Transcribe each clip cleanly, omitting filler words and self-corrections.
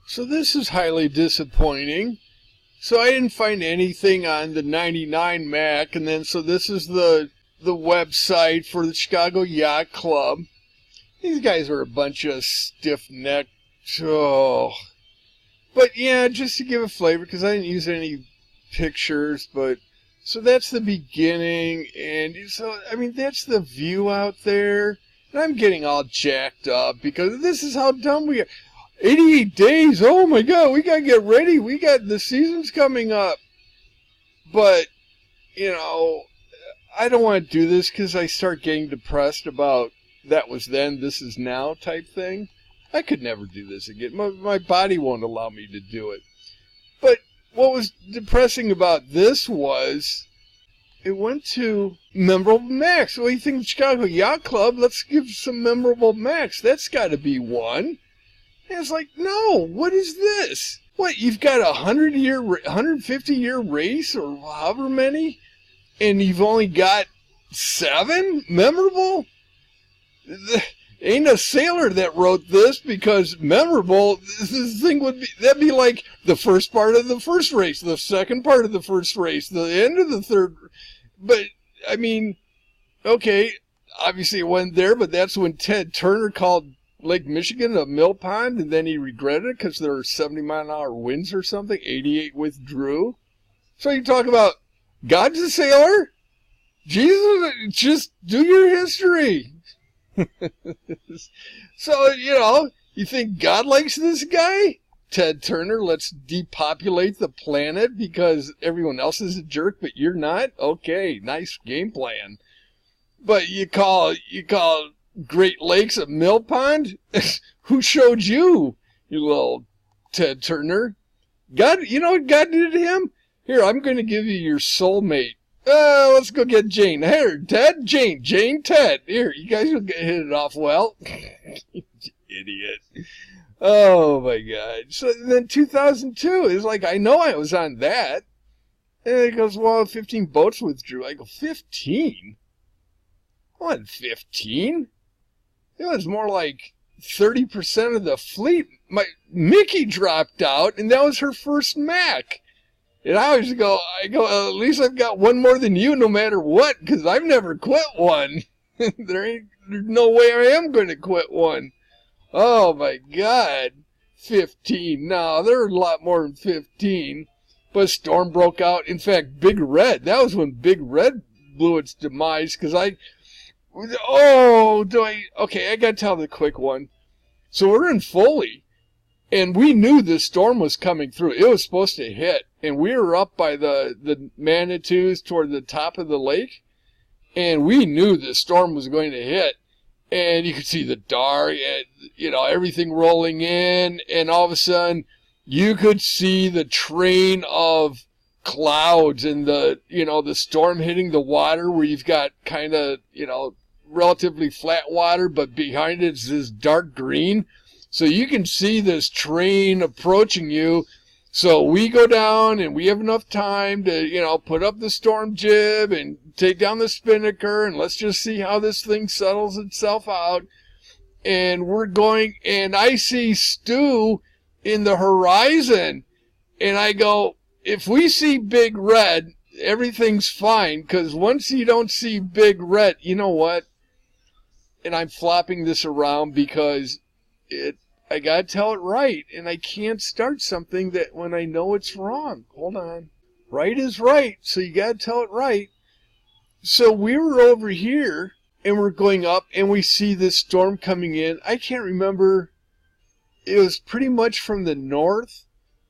So this is highly disappointing. So I didn't find anything on the 99 Mac, and then so this is the website for the Chicago Yacht Club. These guys are a bunch of stiff-necked. Oh. But yeah, just to give a flavor, because I didn't use any pictures, but so that's the beginning, and so I mean that's the view out there. And I'm getting all jacked up because this is how dumb we are. 88 days, oh my God, we gotta get ready. We got the season's coming up. But, you know, I don't want to do this because I start getting depressed about that was then, this is now type thing. I could never do this again. My body won't allow me to do it. But what was depressing about this was it went to memorable Macs. Well, you think Chicago Yacht Club, let's give some memorable Macs. That's got to be one. And it's like, no, what is this? What, you've got a 150-year race or however many, and you've only got 7 memorable? Ain't a sailor that wrote this because memorable, this thing would be, that'd be like the first part of the first race, the second part of the first race, the end of the third. But, I mean, okay, obviously it went there, but that's when Ted Turner called Lake Michigan a mill pond, and then he regretted it because there were 70-mile-an-hour winds or something. 88 withdrew. So you talk about God's a sailor? Jesus, just do your history. So, you know, you think God likes this guy? Ted Turner, let's depopulate the planet because everyone else is a jerk, but you're not? Okay, nice game plan. But you call Great Lakes a mill pond? Who showed you, you little Ted Turner? God, you know what God did to him? Here, I'm going to give you your soulmate. Let's go get Jane. Here, Ted, Jane, Ted. Here, you guys will hit it off well. Idiot. Oh, my God. So then 2002 is like, I know I was on that. And it goes, well, 15 boats withdrew. I go, 15? What, 15? It was more like 30% of the fleet. Mickey dropped out, and that was her first Mac. And I always go, at least I've got one more than you no matter what, because I've never quit one. There's no way I am going to quit one. Oh, my God. 15. No, there were a lot more than 15. But a storm broke out. In fact, Big Red, that was when Big Red blew its demise, because okay, I got to tell the quick one. So we're in Foley, and we knew this storm was coming through. It was supposed to hit, and we were up by the Manitous toward the top of the lake, and we knew the storm was going to hit. And you could see the dark, and, you know, everything rolling in, and all of a sudden, you could see the train of clouds and the storm hitting the water where you've got kind of, relatively flat water, but behind it's this dark green. So you can see this train approaching you. So we go down and we have enough time to, put up the storm jib and take down the spinnaker, and let's just see how this thing settles itself out. And we're going, and I see Stu in the horizon, and I go, if we see Big Red, everything's fine, because once you don't see Big Red, you know what? And I'm flopping this around because I gotta tell it right, and I can't start something that when I know it's wrong. Hold on. Right is right, so you gotta tell it right. So we were over here, and we're going up, and we see this storm coming in. I can't remember. It was pretty much from the north,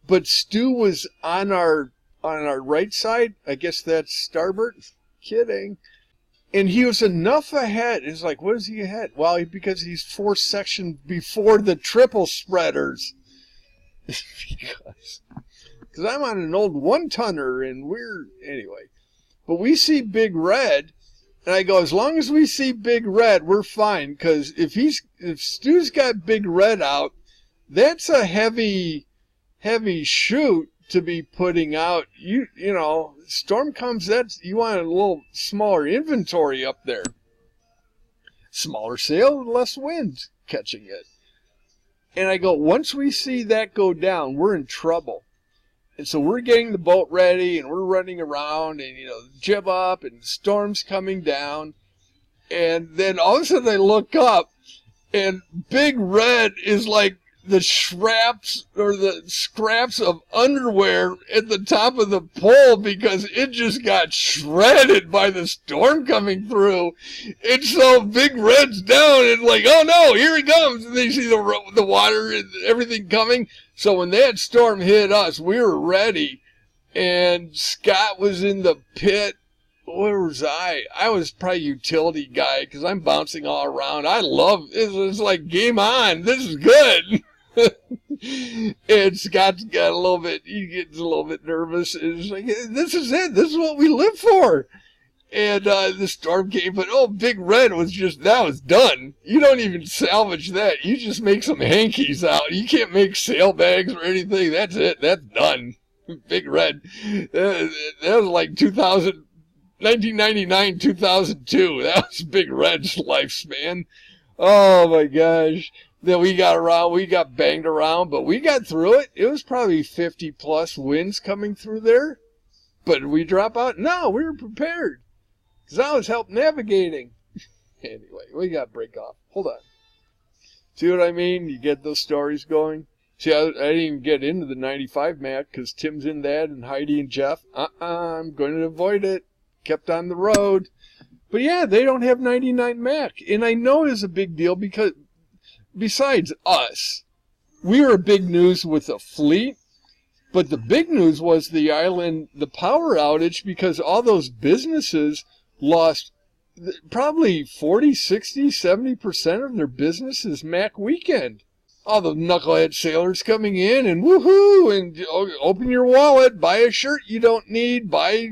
but Stu was on our right side. I guess that's starboard. Kidding. And he was enough ahead. It's like, what is he ahead? Well, because he's 4 sections before the triple spreaders. Because I'm on an old 1-tonner, and anyway. But we see Big Red, and I go, as long as we see Big Red, we're fine. Because if Stu's got Big Red out, that's a heavy shoot to be putting out. Storm comes, you want a little smaller inventory up there. Smaller sail, less wind catching it. And I go, once we see that go down, we're in trouble. And so we're getting the boat ready, and we're running around, and, jib up, and the storm's coming down. And then all of a sudden I look up, and Big Red is like the scraps of underwear at the top of the pole because it just got shredded by the storm coming through. And so Big Red's down and like, oh no, here he comes. And they see the water and everything coming. So when that storm hit us, we were ready. And Scott was in the pit. Where was I? I was probably utility guy because I'm bouncing all around. I love it. It's like game on. This is good. And Scott's got a little bit, he gets a little bit nervous. It's like, this is it. This is what we live for. And the storm came, but Big Red was that was done. You don't even salvage that. You just make some hankies out. You can't make sailbags or anything. That's it. That's done. Big Red. That was like 1999, 2002. That was Big Red's lifespan. Oh my gosh. Then we got banged around, but we got through it. It was probably 50 plus winds coming through there. But did we drop out? No, we were prepared. Because I was help navigating. Anyway, we got to break off. Hold on. See what I mean? You get those stories going. See, I didn't even get into the 95 Mac because Tim's in that and Heidi and Jeff. I'm going to avoid it. Kept on the road. But yeah, they don't have 99 Mac. And I know it's a big deal because besides us, we were big news with the fleet. But the big news was the power outage because all those businesses lost probably 40, 60, 70% of their business Mac weekend. All the knucklehead sailors coming in and woohoo, and open your wallet, buy a shirt you don't need, buy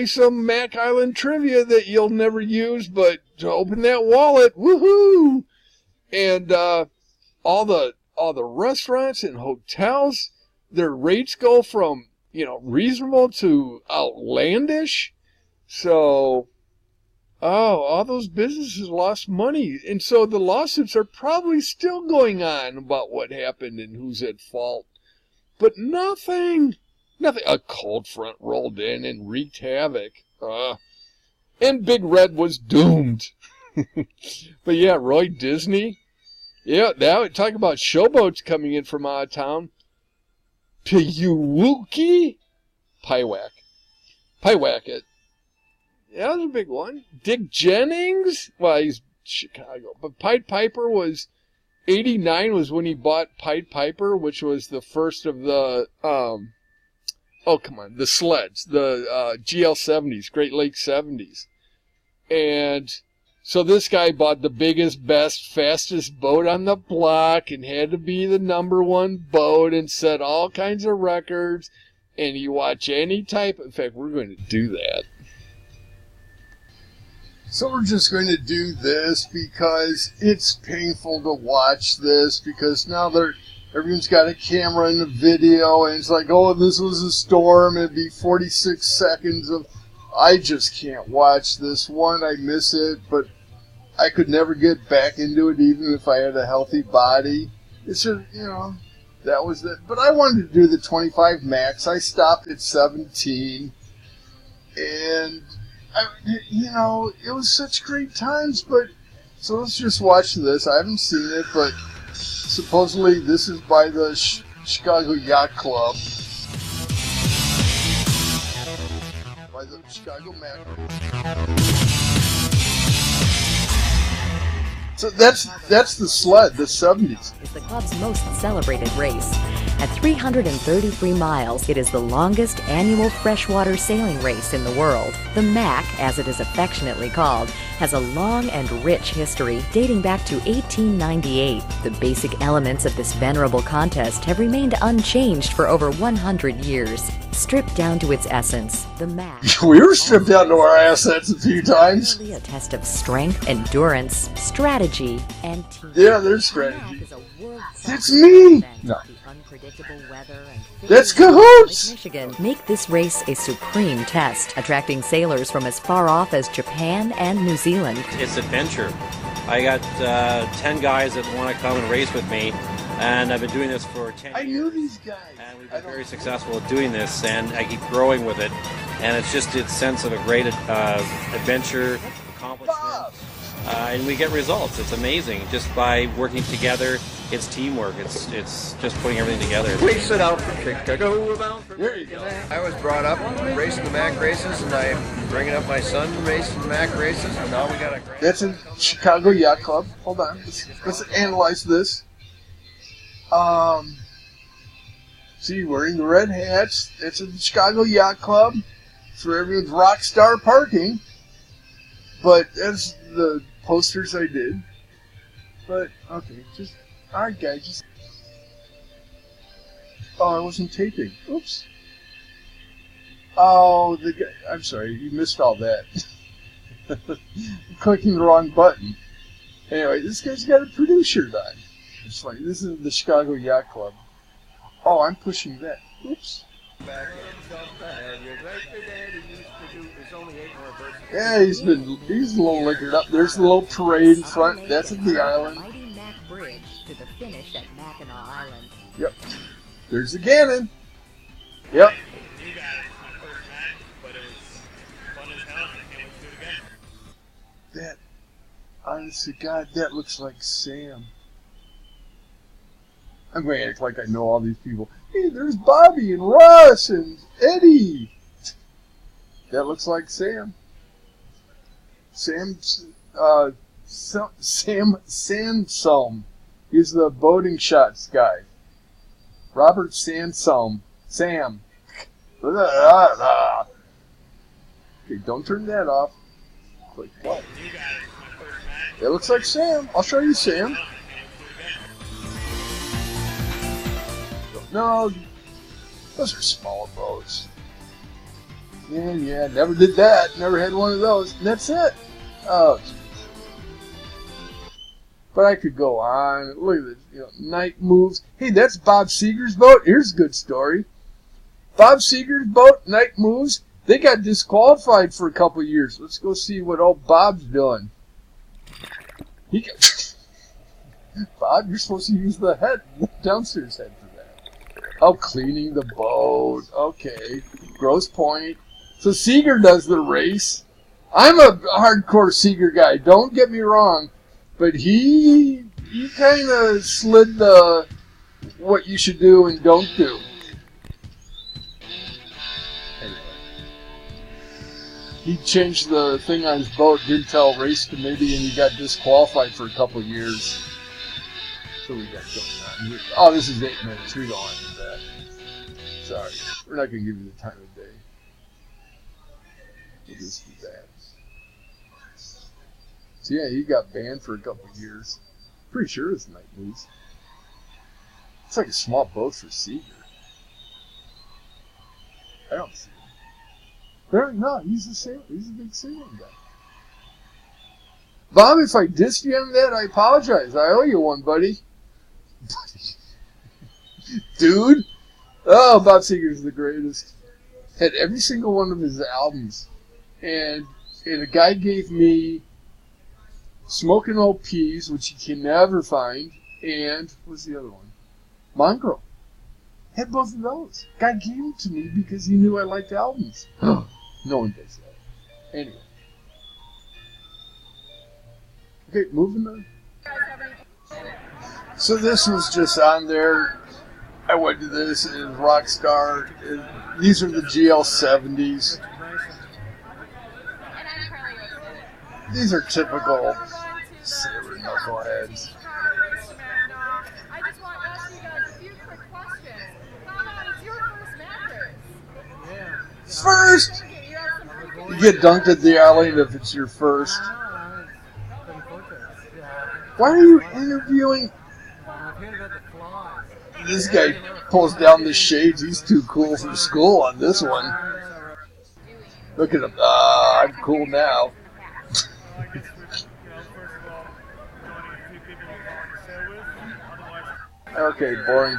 some Mac Island trivia that you'll never use, but open that wallet, woohoo! And all the restaurants and hotels, their rates go from reasonable to outlandish. So, all those businesses lost money, and so the lawsuits are probably still going on about what happened and who's at fault. But nothing. A cold front rolled in and wreaked havoc. And Big Red was doomed. But yeah, Roy Disney. Yeah, now talk about showboats coming in from out of town. Piyuwuki? Pyewacket. Yeah, that was a big one. Dick Jennings? Well, he's Chicago. But Pied Piper was... 89 was when he bought Pied Piper, which was the first of the... the sleds. The GL70s, Great Lakes 70s. And... so this guy bought the biggest, best, fastest boat on the block and had to be the #1 boat and set all kinds of records. And you watch any type... in fact, we're going to do that. So we're just going to do this because it's painful to watch this because now everyone's got a camera and a video and it's like, this was a storm. It'd be 46 seconds of... I just can't watch this one. I miss it, but I could never get back into it even if I had a healthy body. It's just, that was it. But I wanted to do the 25 Max. I stopped at 17. And, it was such great times. But so let's just watch this. I haven't seen it, but supposedly this is by the Chicago Yacht Club. By the Chicago Mac. So that's the sled, the 70s. It's the club's most celebrated race. At 333 miles, it is the longest annual freshwater sailing race in the world. The MAC, as it is affectionately called, has a long and rich history dating back to 1898. The basic elements of this venerable contest have remained unchanged for over 100 years. Stripped down to its essence, the MAC... we were stripped down to our assets a few times. A test of strength, endurance, strategy, and team. Yeah, there's strategy. It's me! No. That's Cahoots! Michigan make this race a supreme test, attracting sailors from as far off as Japan and New Zealand. It's adventure. I got 10 guys that want to come and race with me, And I've been doing this for 10 I years. knew these guys. And we've been very successful at doing this, and I keep growing with it. And it's just its sense of a great adventure, accomplishment, and we get results. It's amazing just by working together. It's teamwork. It's just putting everything together. We set out from Chicago. There you go. I was brought up racing the Mac races, and I'm bringing up my son racing the Mac races, and now we got a grand. That's in Chicago Yacht Club. Hold on. Let's analyze this. See, wearing the red hats. It's in the Chicago Yacht Club. It's where everyone's rock star parking. But that's the posters I did. But, okay, just... Alright, guys, just... Oh, I wasn't taping. Oops. Oh, the guy... I'm sorry, you missed all that. I'm clicking the wrong button. Anyway, this guy's got a Purdue shirt on. It's funny. This is the Chicago Yacht Club. Oh, I'm pushing that. Oops. Yeah, he's a little liquored up. There's the little parade in front. That's at the island. Mighty Mac Bridge to the finish at Mackinac Island. Yep. There's the cannon. Yep. You got it. My first match, but it was fun as hell. I can't wait to do it again. That, honest to God, that looks like Sam. I'm going to act like I know all these people. Hey, there's Bobby and Russ and Eddie. That looks like Sam. Sam Sansom. He's the boating shots guy. Robert Sansom. Sam. Okay, don't turn that off. Click play. You got it. My first match. That looks like Sam. I'll show you Sam. No, those are smaller boats. Yeah, never did that. Never had one of those. And that's it. Oh, geez. But I could go on. Look at this. Night moves. Hey, that's Bob Seeger's boat. Here's a good story. Bob Seeger's boat, Night Moves. They got disqualified for a couple of years. Let's go see what old Bob's doing. Bob, you're supposed to use the downstairs head for that. Oh, cleaning the boat. Okay. Grosse Point. So Seeger does the race. I'm a hardcore Seeger guy. Don't get me wrong. But he kind of slid the what you should do and don't do. Anyway. He changed the thing on his boat, didn't tell race committee, and he got disqualified for a couple of years. So we got going on here. Oh, this is 8 minutes. We don't want to do that. Sorry. We're not going to give you the time of day. We'll just do that. So yeah, he got banned for a couple of years. Pretty sure it's Night Moves. It's like a small boat for Seeger. I don't see him. No, he's a sailor. He's a big sailing guy. Bob, if I dissed you on that, I apologize. I owe you one, buddy. Dude. Oh, Bob Seger's the greatest. Had every single one of his albums. And a guy gave me Smoking Old Peas, which you can never find, and what's the other one? Mongrel. Had both of those. Guy gave them to me because he knew I liked albums. No one does that. Anyway. Okay, moving on. So this was just on there. I went to this in Rockstar. These are the GL70s. These are typical sailor knuckleheads. I just want to ask you guys a few quick questions. How was your first mattress? First! You get dunked at the island if it's your first. Why are you interviewing? This guy pulls down the shades. He's too cool for school on this one. Look at him. I'm cool now. Okay, boring.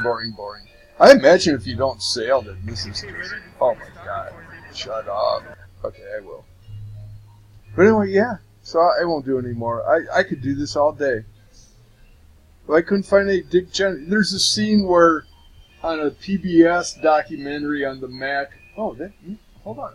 I imagine if you don't sail, then this is... Oh my god. Shut up. Okay, I will. But anyway, yeah. So I won't do any more. I could do this all day. I couldn't find any Dick Jennings. There's a scene where on a PBS documentary on the Mac. Oh, hold on.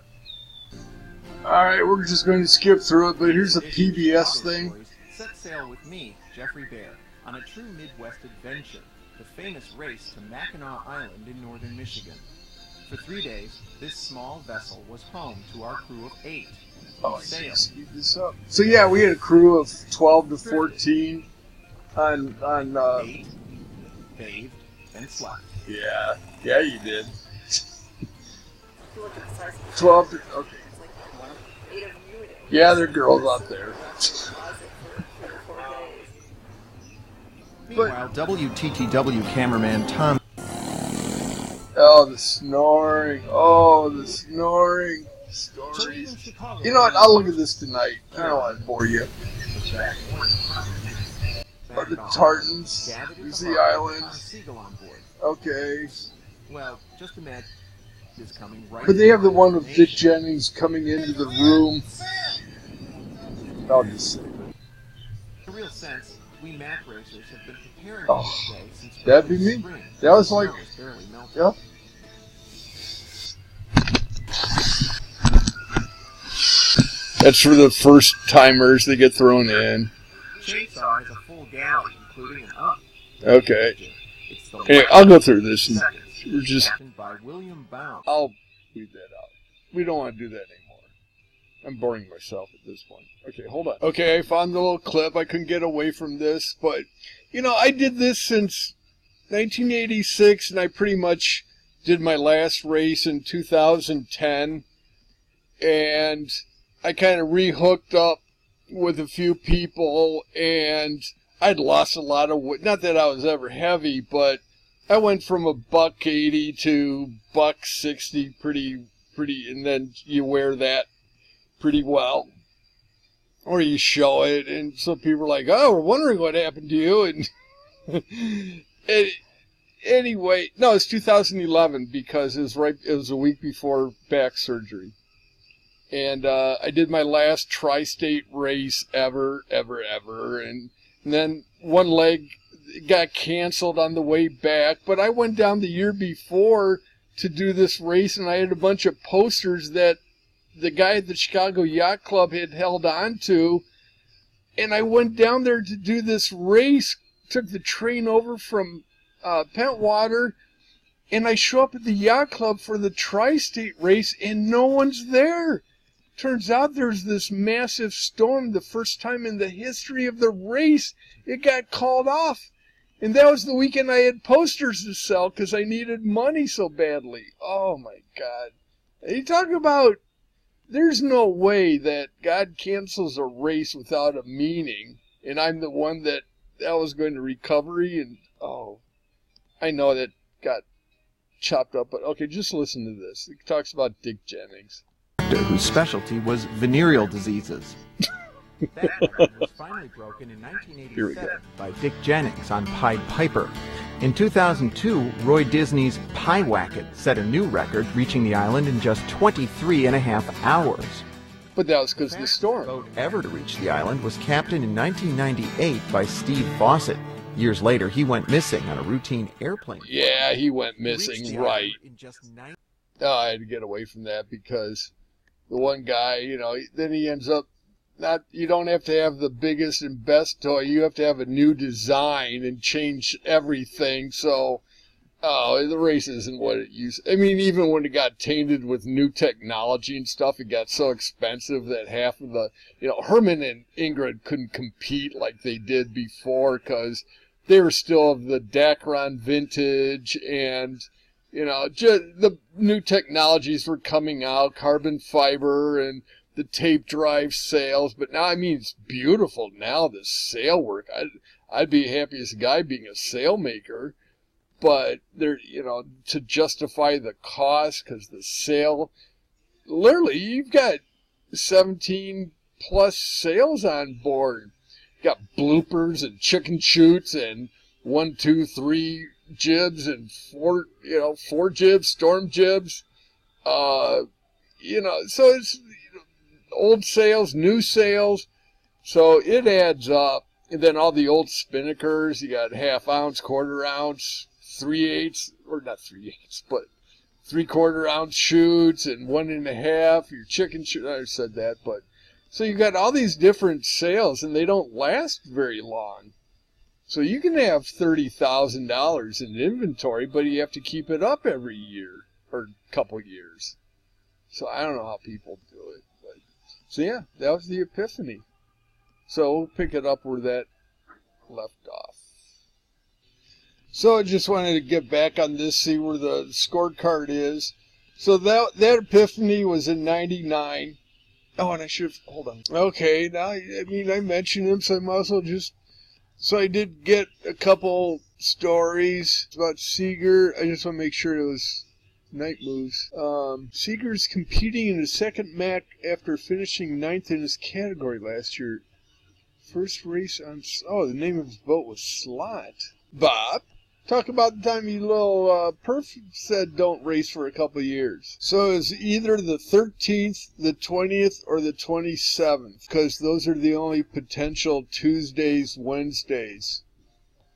All right, we're just going to skip through it, but here's a PBS thing. Set sail with me, Jeffrey Bear, on a true Midwest adventure, the famous race to Mackinac Island in northern Michigan. For 3 days, this small vessel was home to our crew of 8. Oh, I can't speed this up. So yeah, we had a crew of 12 to 14 on 8, bathed, and slept. Yeah, you did. 12 to, okay. Yeah, there are girls out there. Meanwhile, WTTW cameraman Tom... Oh, the snoring. Oh, the snoring stories. You know what? I'll look at this tonight. I don't want to bore you. Oh, the tartans. There's the island. Okay. Well, just imagine is coming right. But they have the one of Dick Jennings coming into the room. I'll just say. In a real sense, we Mac racers have been preparing for this day since that'd be me. Spring. That was like, yep. That's for the first timers that get thrown in. Chainsaw has a full galley, including an oven. Okay. Anyway, I'll go through this. And we're just. By William Bound. I'll leave that out. We don't want to do that anymore. I'm boring myself at this point. Okay, hold on. Okay, I found the little clip. I couldn't get away from this, but you know, I did this since 1986, and I pretty much did my last race in 2010, and I kind of rehooked up with a few people, and I'd lost a lot of weight. Not that I was ever heavy, but I went from a $180 to $160 pretty, and then you wear that pretty well, or you show it, and so people are like, "Oh, we're wondering what happened to you." And anyway, no, it's 2011 because it was a week before back surgery. And I did my last tri-state race ever. And then one leg got canceled on the way back. But I went down the year before to do this race, and I had a bunch of posters that the guy at the Chicago Yacht Club had held on to. And I went down there to do this race, took the train over from Pentwater, and I show up at the Yacht Club for the tri-state race, and no one's there. Turns out there's this massive storm. The first time in the history of the race, it got called off. And that was the weekend I had posters to sell because I needed money so badly. Oh my God. You talk about, there's no way that God cancels a race without a meaning. And I'm the one that was going to recovery. And I know that got chopped up. But okay, just listen to this. It talks about Dick Jennings, whose specialty was venereal diseases. That record was finally broken in 1987 by Dick Jennings on Pied Piper. In 2002, Roy Disney's Pyewacket set a new record, reaching the island in just 23.5 hours. But that was because of the storm. The boat ever to reach the island was captained in 1998 by Steve Fawcett. Years later, he went missing on a routine airplane. Yeah, he went missing, right. I had to get away from that because the one guy, you know, then he ends up you don't have to have the biggest and best toy. You have to have a new design and change everything. So, the race isn't what it used. I mean, even when it got tainted with new technology and stuff, it got so expensive that half of the, Herman and Ingrid couldn't compete like they did before because they were still of the Dacron vintage and, just the new technologies were coming out, carbon fiber and the tape drive sails, but now, I mean, it's beautiful now, the sail work. I'd be the happiest guy being a sail maker, but there, to justify the cost, because the sail, literally, you've got 17 plus sails on board. You got bloopers and chicken shoots and 1, 2, 3 jibs and 4 jibs, storm jibs. So it's old sails, new sails, so it adds up. And then all the old spinnakers, you got half ounce, quarter ounce, 3/8, or not 3/8, but 3/4 ounce shoots and 1.5. Your chicken shoot, I said that, but so you got all these different sales and they don't last very long. So you can have $30,000 in inventory, but you have to keep it up every year or couple years. So I don't know how people do it. But, so yeah, that was the epiphany. So we'll pick it up where that left off. So I just wanted to get back on this, see where the scorecard is. So that epiphany was in 99. Oh, and I should have, hold on. Okay, now, I mean, I mentioned him, so I might as well just, so I did get a couple stories about Seeger. I just want to make sure it was night moves. Seeger's competing in his second MAC after finishing 9th in his category last year. First race on, oh, the name of his boat was Slot. Bob, talk about the time you little perf said don't race for a couple of years. So it's either the 13th, the 20th, or the 27th, because those are the only potential Tuesdays, Wednesdays.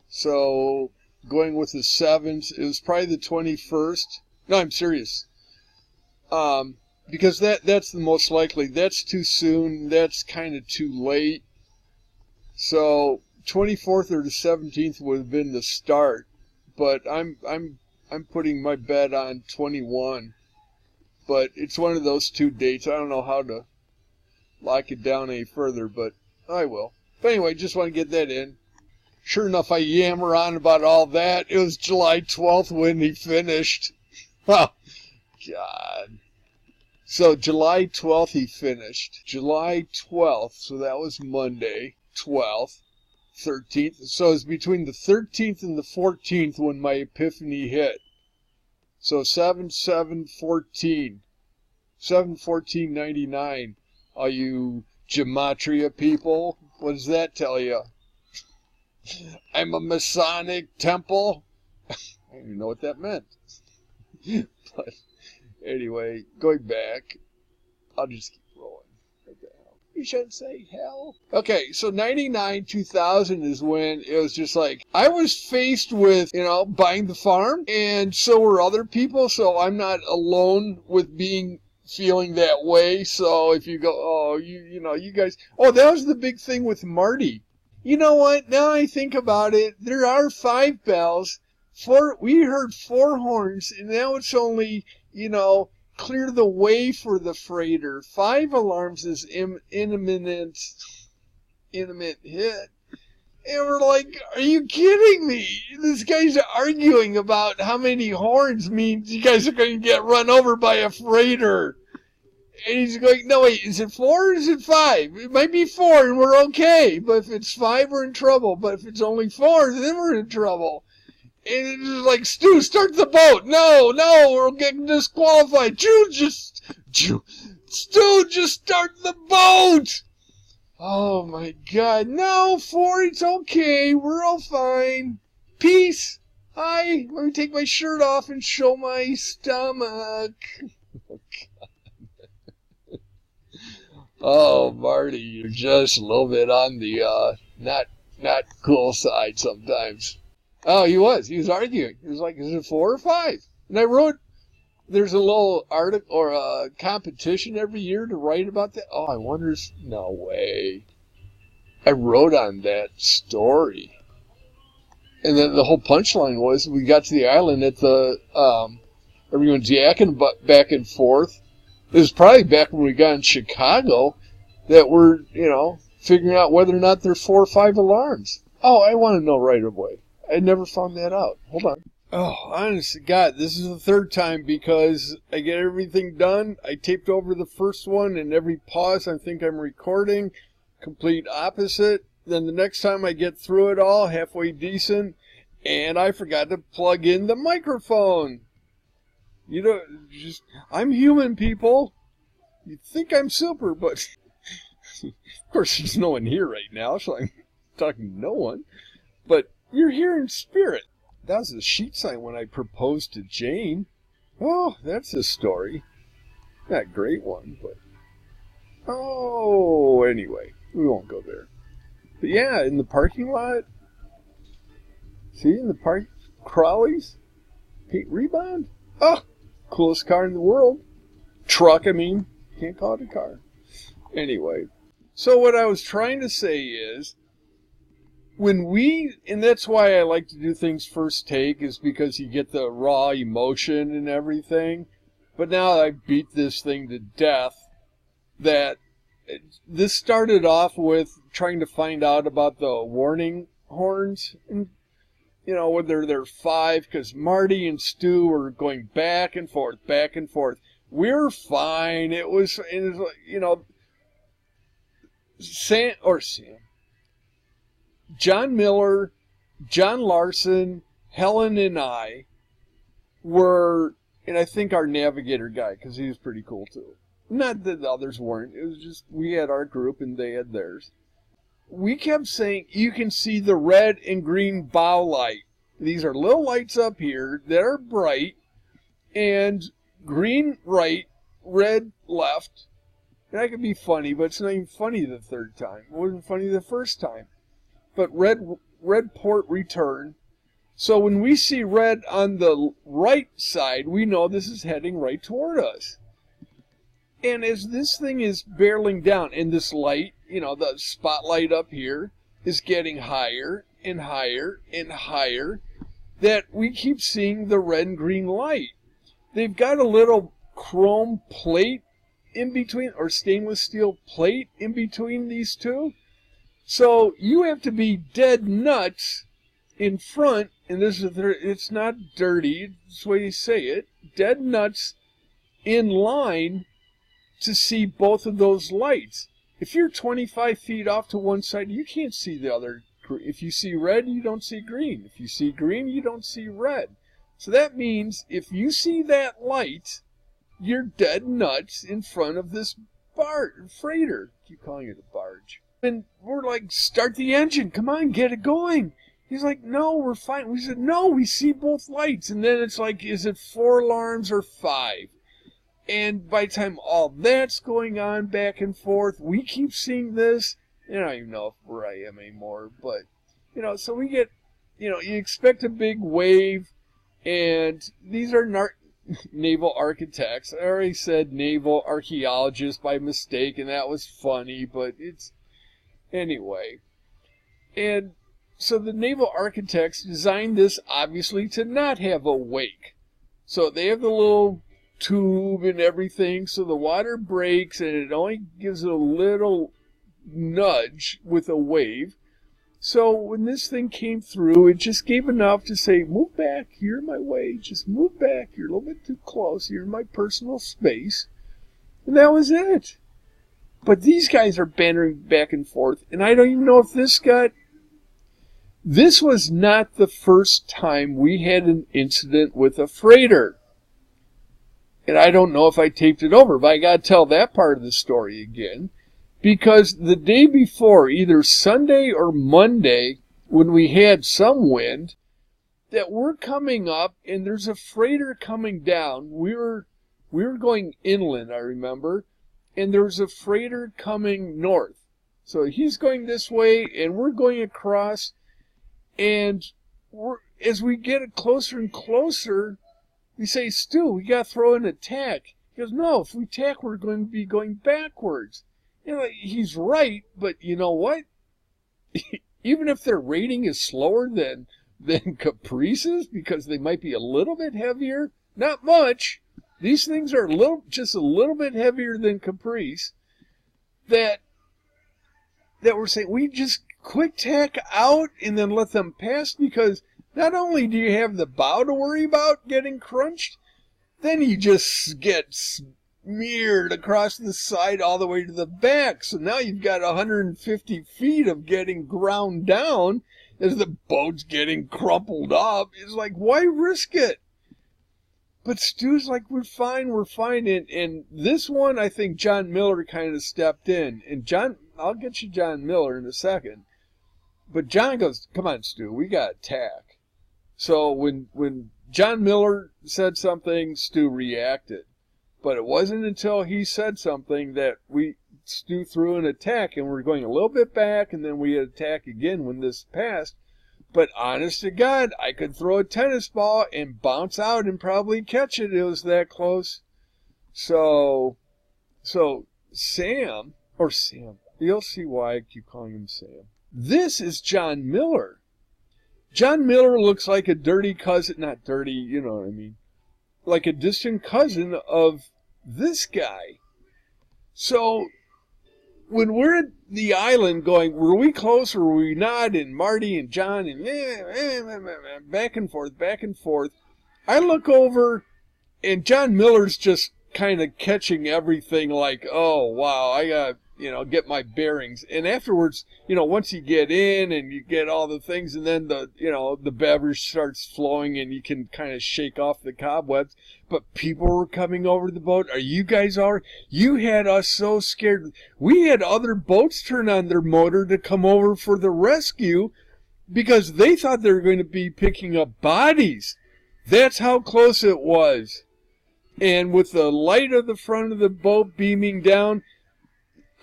So going with the 7th, it was probably the 21st. No, I'm serious. Because that's the most likely. That's too soon. That's kind of too late. So 24th or the 17th would have been the start, but I'm putting my bet on 21. But it's one of those two dates. I don't know how to lock it down any further, but I will. But anyway, just want to get that in. Sure enough, I yammer on about all that. It was July 12th when he finished. Oh, God. So July 12th he finished. July 12th, so that was Monday. 12th, 13th. So it's between the 13th and the 14th when my epiphany hit. So 7/7/14. 7/14/99. All you gematria people, what does that tell you? I'm a Masonic temple. I don't even know what that meant. But anyway, going back, I'll just keep rolling. What the hell? You shouldn't say hell. Okay, so 99, 2000 is when it was just like, I was faced with, buying the farm, and so were other people, so I'm not alone with feeling that way. So if you go, oh, you guys, oh, that was the big thing with Marty. You know what? Now I think about it, there are 5 bells. We heard 4 horns, and now it's only, clear the way for the freighter. 5 alarms is imminent hit. And we're like, are you kidding me? This guy's arguing about how many horns means you guys are going to get run over by a freighter. And he's going, no, wait, is it 4 or is it 5? It might be 4 and we're okay. But if it's 5, we're in trouble. But if it's only 4, then we're in trouble. And it's like, Stu, start the boat. No, we're getting disqualified. Stu, just start the boat. Oh, my God. No, 4, it's okay. We're all fine. Peace. Hi. Let me take my shirt off and show my stomach. Oh, God. Oh, Marty, you're just a little bit on the not cool side sometimes. Oh, he was arguing. He was like, is it 4 or 5? And I wrote, there's a little article or a competition every year to write about that. Oh, I wonder, no way. I wrote on that story. And then the whole punchline was, we got to the island at the, everyone's yakking back and forth. It was probably back when we got in Chicago that we're, figuring out whether or not there are 4 or 5 alarms. Oh, I want to know right away. I never found that out. Hold on. Oh, honest to God, this is the 3rd time because I get everything done. I taped over the first one, and every pause I think I'm recording, complete opposite. Then the next time I get through it all, halfway decent, and I forgot to plug in the microphone. I'm human, people. You'd think I'm super, but of course there's no one here right now, so I'm talking to no one. But you're here in spirit. That was the sheet sign when I proposed to Jane. Oh, that's a story. Not a great one, but... Oh, anyway, we won't go there. But yeah, in the parking lot. See, in the park, Crawley's paint rebound. Oh, coolest car in the world. Truck, I mean. Can't call it a car. Anyway, so what I was trying to say is, and that's why I like to do things first take, is because you get the raw emotion and everything. But now I beat this thing to death. That this started off with trying to find out about the warning horns, and whether they're 5, because Marty and Stu were going back and forth. We're fine. It was Sam, John Miller, John Larson, Helen, and I were, and I think our navigator guy, because he was pretty cool too. Not that the others weren't. It was just we had our group and they had theirs. We kept saying you can see the red and green bow light. These are little lights up here that are bright, and green right, red left. And that could be funny, but it's not even funny the third time. It wasn't funny the first time. But red port return. So when we see red on the right side, we know this is heading right toward us. And as this thing is barreling down, and this light, the spotlight up here, is getting higher and higher and higher, that we keep seeing the red and green light. They've got a little chrome plate in between, or stainless steel plate in between these two. So you have to be dead nuts in front, and it's not dirty, it's the way you say it, dead nuts in line to see both of those lights. If you're 25 feet off to one side, you can't see the other. If you see red, you don't see green. If you see green, you don't see red. So that means if you see that light, you're dead nuts in front of this freighter. I keep calling it a barge. And we're like, start the engine. Come on, get it going. He's like, no, we're fine. We said, no, we see both lights. And then it's like, is it 4 alarms or 5? And by the time all that's going on back and forth, we keep seeing this. I don't even know where I am anymore. But, so we get, you expect a big wave. And these are naval architects. I already said naval archaeologists by mistake, and that was funny. But anyway. And so the naval architects designed this, obviously, to not have a wake. So they have the little tube and everything, so the water breaks and it only gives a little nudge with a wave. So when this thing came through, it just gave enough to say, move back, you're in my way, just move back, you're a little bit too close, you're in my personal space. And that was it. But these guys are bantering back and forth, and I don't even know if this was not the first time we had an incident with a freighter. And I don't know if I taped it over, but I got to tell that part of the story again. Because the day before, either Sunday or Monday, when we had some wind, that we're coming up and there's a freighter coming down. We were going inland, I remember, and there's a freighter coming north. So he's going this way and we're going across, and as we get closer and closer, we say, Stu, we got to throw in a tack. He goes, no, if we tack, we're going to be going backwards. He's right, but you know what? Even if their rating is slower than Caprice's, because they might be a little bit heavier, not much. These things are just a little bit heavier than Caprice. That we're saying, we just quick tack out and then let them pass, because not only do you have the bow to worry about getting crunched, then you just get smeared across the side all the way to the back. So now you've got 150 feet of getting ground down as the boat's getting crumpled up. It's like, why risk it? But Stu's like, we're fine. And this one, I think John Miller kind of stepped in. And I'll get you John Miller in a second. But John goes, come on, Stu, we got to tack. So when John Miller said something, Stu reacted. But it wasn't until he said something that we Stu threw an attack, and we're going a little bit back, and then we had attack again when this passed. But honest to God, I could throw a tennis ball and bounce out and probably catch it. It was that close. So Sam, you'll see why I keep calling him Sam. This is John Miller. John Miller looks like a dirty cousin, not dirty, you know what I mean, like a distant cousin of this guy. So when we're at the island going, were we close or were we not? And Marty and John and back and forth. I look over and John Miller's just kind of catching everything like, oh, wow, I got, get my bearings. And afterwards, once you get in and you get all the things and then the beverage starts flowing and you can kind of shake off the cobwebs. But people were coming over the boat. Are you guys all right? You had us so scared. We had other boats turn on their motor to come over for the rescue because they thought they were going to be picking up bodies. That's how close it was. And with the light of the front of the boat beaming down,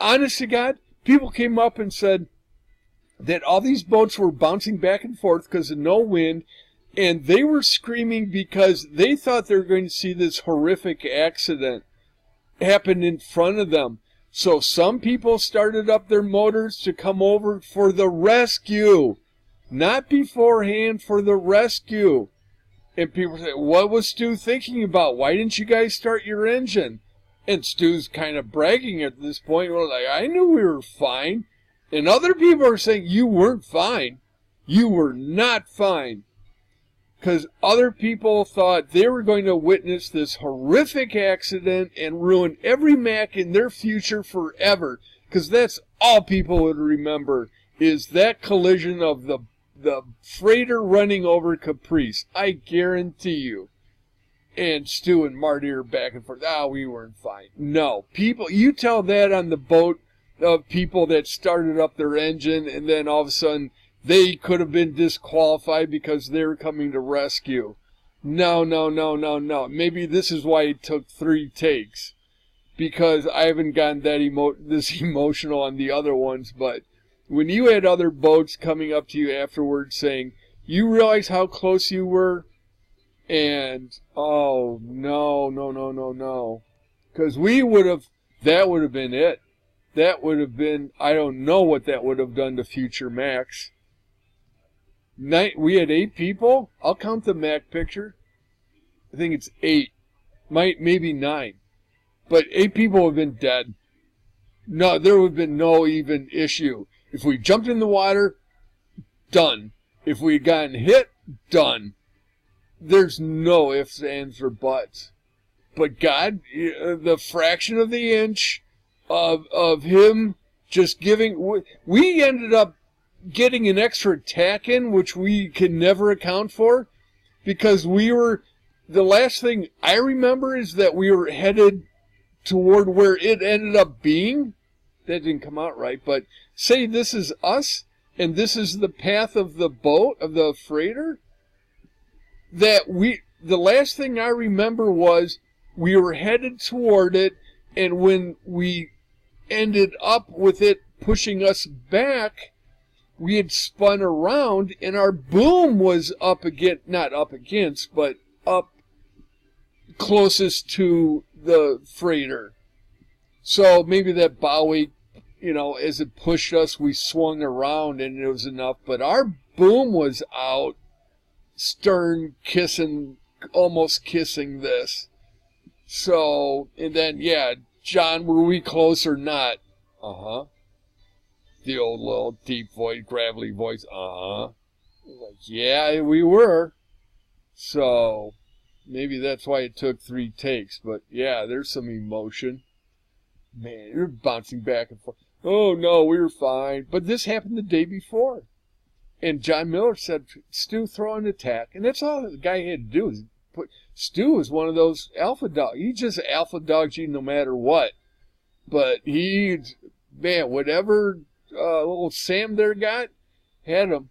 honest to God, people came up and said that all these boats were bouncing back and forth because of no wind, and they were screaming because they thought they were going to see this horrific accident happen in front of them. So some people started up their motors to come over for the rescue, not beforehand, for the rescue. And people say, what was Stu thinking about? Why didn't you guys start your engine? And Stu's kind of bragging at this point. We're like, I knew we were fine. And other people are saying, you weren't fine. You were not fine. Because other people thought they were going to witness this horrific accident and ruin every Mac in their future forever. Because that's all people would remember, is that collision of the freighter running over Caprice. I guarantee you. And Stu and Marty are back and forth. We weren't fine. No. People, you tell that on the boat of people that started up their engine and then all of a sudden they could have been disqualified because they were coming to rescue. No. Maybe this is why it took 3 takes. Because I haven't gotten that this emotional on the other ones, but when you had other boats coming up to you afterwards saying, you realize how close you were? And, oh, no. Because that would have been it. That would have been, I don't know what that would have done to future Macs. We had 8 people. I'll count the Mac picture. I think it's 8. Maybe 9. But 8 people have been dead. No, there would have been no even issue. If we jumped in the water, done. If we had gotten hit, done. There's no ifs, ands, or buts. But God, the fraction of the inch of him just giving... We ended up getting an extra tack in, which we can never account for, because we were... The last thing I remember is that we were headed toward where it ended up being. That didn't come out right, but say this is us, and this is the path of the boat, of the freighter, the last thing I remember was we were headed toward it, and when we ended up with it pushing us back, we had spun around, and our boom was up against, not up against, but up closest to the freighter. So maybe that bowie, as it pushed us, we swung around and it was enough. But our boom was out, stern kissing, almost kissing this. So, and then, yeah, John, were we close or not? Uh-huh. The old little deep voice, gravelly voice, uh-huh. Like, yeah, we were. So, maybe that's why it took 3 takes. But, yeah, there's some emotion. Man, you're bouncing back and forth. Oh, no, we were fine. But this happened the day before. And John Miller said, Stu, throw an attack. And that's all the guy had to do. Is Stu is one of those alpha dogs. He just alpha dogs you no matter what. But whatever little Sam there got, had him.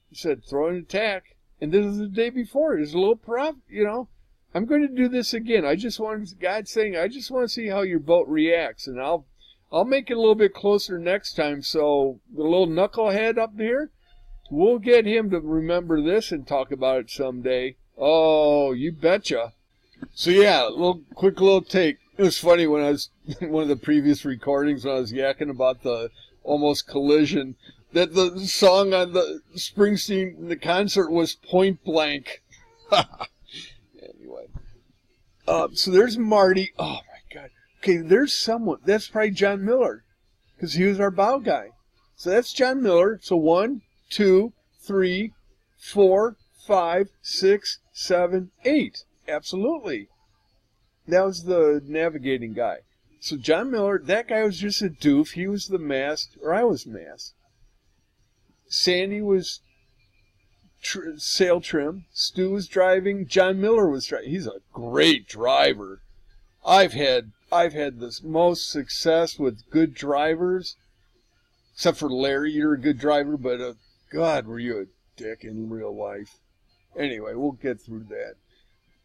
He said, throw an attack. And this is the day before. It was a little prop, I'm going to do this again. God's saying, I just want to see how your boat reacts. And I'll I'll make it a little bit closer next time. So the little knucklehead up here, we'll get him to remember this and talk about it someday. Oh, you betcha. So yeah, quick little take. It was funny when I was one of the previous recordings when I was yakking about the almost collision, that the song on the Springsteen, the concert was Point Blank. Anyway. So there's Marty. Oh my God. Okay, there's someone. That's probably John Miller, because he was our bow guy. So that's John Miller. So 1, 2, 3, 4, 5, 6, 7, 8. Absolutely. That was the navigating guy. So John Miller, that guy was just a doof. He was the mast, or I was mast. Sandy was sail trim. Stu was driving. John Miller was driving. He's a great driver. I've had the most success with good drivers, except for Larry. You're a good driver, but God, were you a dick in real life? Anyway, we'll get through that.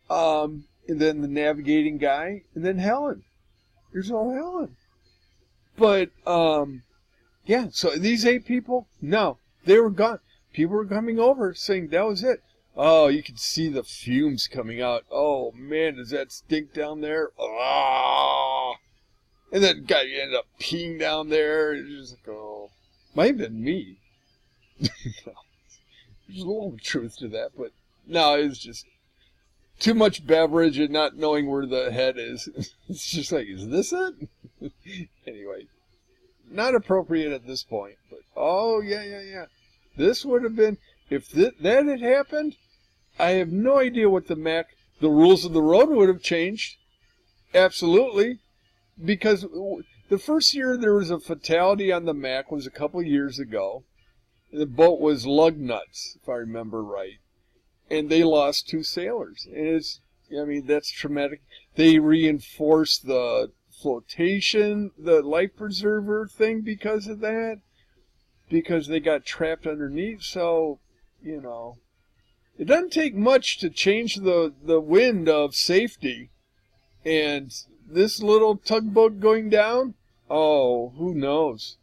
And then the navigating guy, and then Helen. There's no Helen. But yeah. So these 8 people, no, they were gone. People were coming over saying that was it. Oh, you could see the fumes coming out. Oh, man, does that stink down there? Ah! And then guy ended up peeing down there. It's just like, oh. Might have been me. There's a little truth to that, but no, it was just too much beverage and not knowing where the head is. It's just like, is this it? Anyway, not appropriate at this point, but oh, yeah. This would have been, if that had happened, I have no idea what the rules of the road would have changed. Absolutely. Because the first year there was a fatality on the Mac was a couple years ago. The boat was lug nuts, if I remember right. And they lost 2 sailors. And that's traumatic. They reinforced the flotation, the life preserver thing because of that. Because they got trapped underneath. So, it doesn't take much to change the wind of safety. And this little tugboat going down, oh, who knows?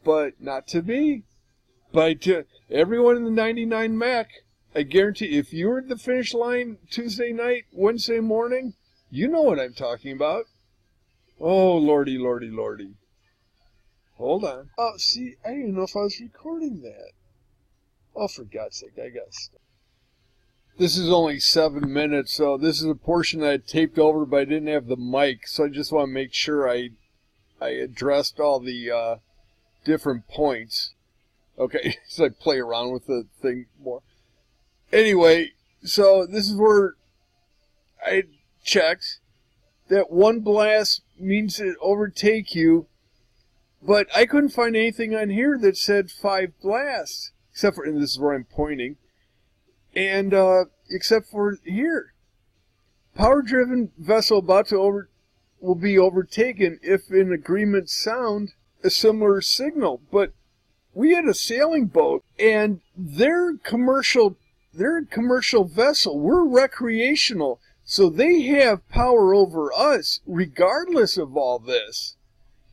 But not to be. But everyone in the 99 Mac, I guarantee if you were at the finish line Tuesday night, Wednesday morning, you know what I'm talking about. Oh, lordy, lordy, lordy. Hold on. Oh, see, I didn't even know if I was recording that. Oh, for God's sake, I got stuff. This is only 7 minutes, so this is a portion that I taped over, but I didn't have the mic, so I just want to make sure I addressed all the different points. Okay, so I play around with the thing more. Anyway, so this is where I checked that 1 blast means it overtake you. But I couldn't find anything on here that said 5 blasts, except for, and this is where I'm pointing, and except for here. Power-driven vessel about to will be overtaken if in agreement sound a similar signal. But we had a sailing boat, and they're commercial vessel. We're recreational, so they have power over us regardless of all this.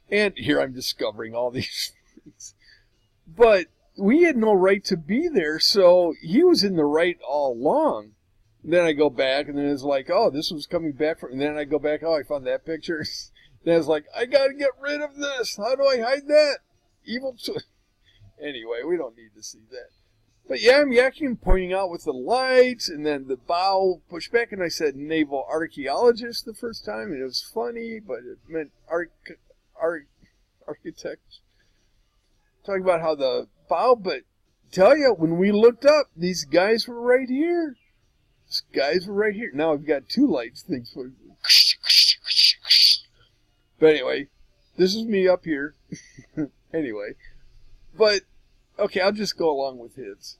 And here I'm discovering all these things. But we had no right to be there, so he was in the right all along. And then I go back, and then it's like, oh, this was coming back from... And then I go back, oh, I found that picture. Then it's like, I got to get rid of this. How do I hide that? Anyway, we don't need to see that. But yeah, I'm yakking, pointing out with the lights, and then the bow pushed back, and I said naval archaeologist the first time, and it was funny, but it meant architects. Talking about how the bow, but tell you, when we looked up, these guys were right here. These guys were right here. Now I've got 2 lights things. But anyway, this is me up here. Anyway, but okay, I'll just go along with his.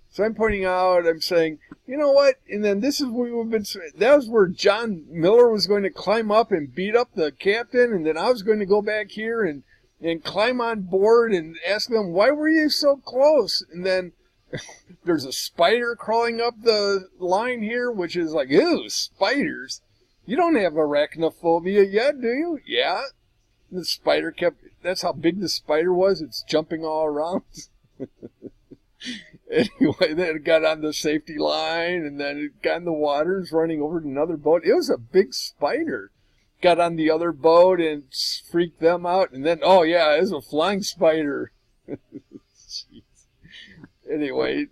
So I'm pointing out, I'm saying, you know what? And then this is where we've been. That was where John Miller was going to climb up and beat up the captain, and then I was going to go back here and climb on board and ask them, why were you so close? And then there's a spider crawling up the line here, which is like, ew, spiders. You don't have arachnophobia yet, do you? Yeah. And the spider that's how big the spider was. It's jumping all around. Anyway, then it got on the safety line, and then it got in the water and was running over to another boat. It was a big spider. Got on the other boat and freaked them out. And then, oh yeah, it was a flying spider. Jeez. Anyway,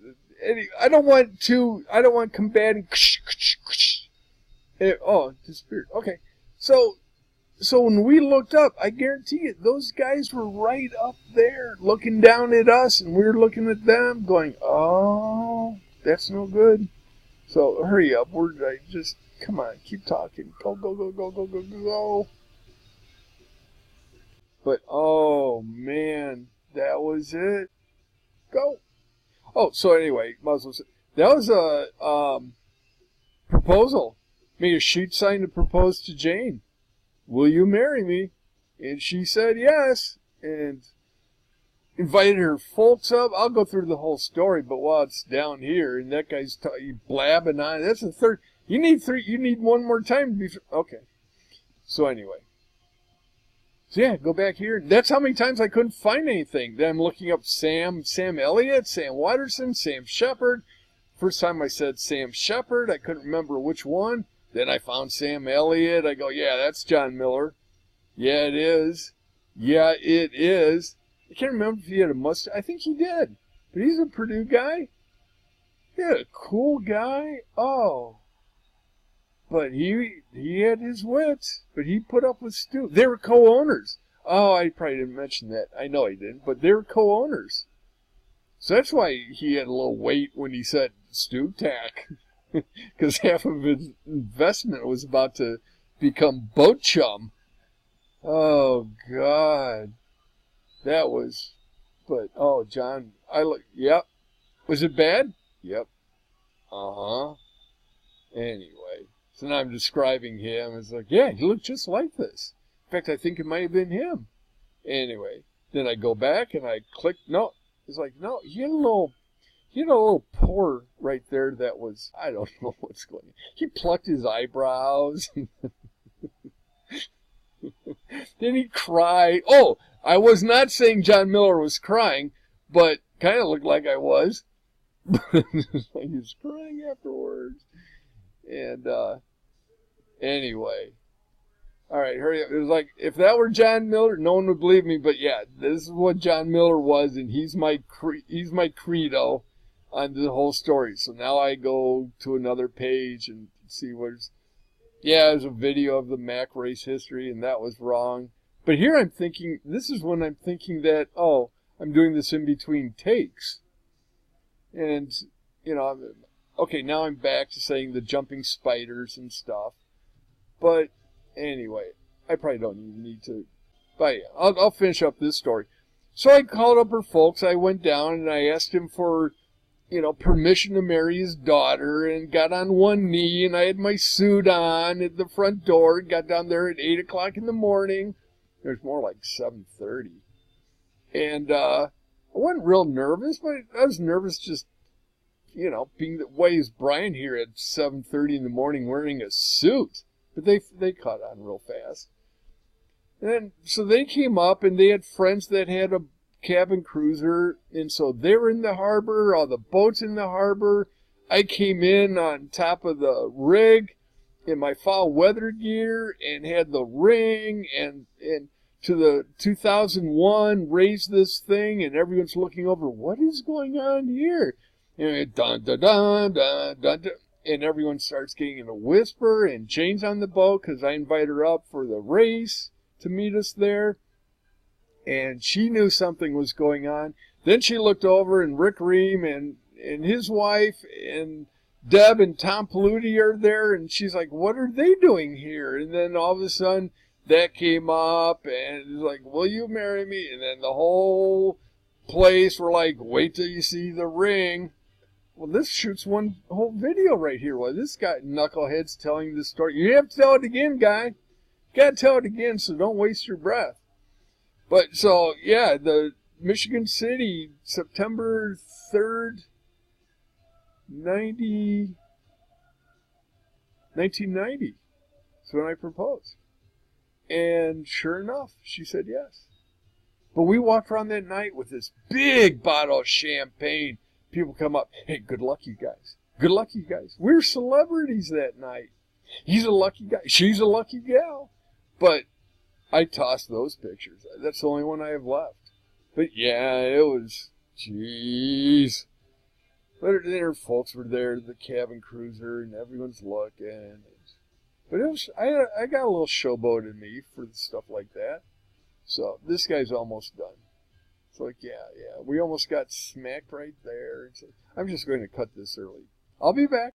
I don't want combating. Oh, disappeared. Okay. So when we looked up, I guarantee you, those guys were right up there looking down at us, and we were looking at them going, oh, that's no good. So hurry up. Come on, keep talking. Go, go, go, go, go, go, go, go. But, oh, man, that was it. Go. Oh, so anyway, that was a proposal. Made a shoot sign to propose to Jane. Will you marry me? And she said yes, and invited her folks up. I'll go through the whole story, but while it's down here, and that guy's blabbing on, that's the third. You need one more time to be, okay. So anyway. So yeah, go back here. That's how many times I couldn't find anything. Then I'm looking up Sam Elliott, Sam Watterson, Sam Shepard. First time I said Sam Shepard, I couldn't remember which one. Then I found Sam Elliott. I go, yeah, that's John Miller. Yeah, it is. Yeah, it is. I can't remember if he had a mustache. I think he did. But he's a Purdue guy. Yeah, a cool guy. Oh. But he had his wits. But he put up with Stu. They were co-owners. Oh, I probably didn't mention that. I know I didn't. But they were co-owners. So that's why he had a little weight when he said Stu Tack. Because half of his investment was about to become boat chum. Oh, God. That was, but, oh, John, yep. Was it bad? Yep. Uh-huh. Anyway, so now I'm describing him. It's like, yeah, he looked just like this. In fact, I think it might have been him. Anyway, then I go back and I click, no. It's like, no, he had a little pore right there that was, I don't know what's going on. He plucked his eyebrows. Then he cried. Oh, I was not saying John Miller was crying, but kind of looked like I was. Like he was crying afterwards. And anyway. All right, hurry up. It was like, if that were John Miller, no one would believe me. But yeah, this is what John Miller was, and he's my credo on the whole story. So now I go to another page and see where's... Yeah, there's a video of the Mac race history, and that was wrong. But here I'm thinking, this is when I'm thinking that, oh, I'm doing this in between takes. And, you know, okay, now I'm back to saying the jumping spiders and stuff. But anyway, I probably don't even need to. But yeah, I'll finish up this story. So I called up her folks. I went down and I asked him for, you know, permission to marry his daughter, and got on one knee, and I had my suit on at the front door, and got down there at 8 o'clock in the morning. It was more like 7:30. And I wasn't real nervous, but I was nervous just, you know, being the way is Brian here at 7:30 in the morning wearing a suit. But they caught on real fast. And then, so they came up, and they had friends that had a cabin cruiser, and so they were in the harbor, all the boats in the harbor. I came in on top of the rig in my foul weather gear and had the ring and to the 2001 raised this thing, and everyone's looking over, what is going on here? And dun dun dun dun dun dun, and everyone starts getting in a whisper, and Jane's on the boat because I invited her up for the race to meet us there. And she knew something was going on. Then she looked over, and Rick Ream and his wife and Deb and Tom Paludi are there, and she's like, what are they doing here? And then all of a sudden, that came up, and it's like, will you marry me? And then the whole place were like, wait till you see the ring. Well, this shoots one whole video right here. Well, this guy, knucklehead's telling this story. You have to tell it again, guy. You gotta tell it again, so don't waste your breath. But, so, yeah, the Michigan City, September 3rd, 1990. That's when I proposed. And sure enough, she said yes. But we walked around that night with this big bottle of champagne. People come up, hey, good luck, you guys. Good luck, you guys. We're celebrities that night. He's a lucky guy. She's a lucky gal. But I tossed those pictures. That's the only one I have left. But yeah, it was, jeez. But their folks were there, the cabin cruiser, and everyone's looking. But it was, I got a little showboat in me for stuff like that. So this guy's almost done. It's like, yeah, we almost got smacked right there. I'm just going to cut this early. I'll be back.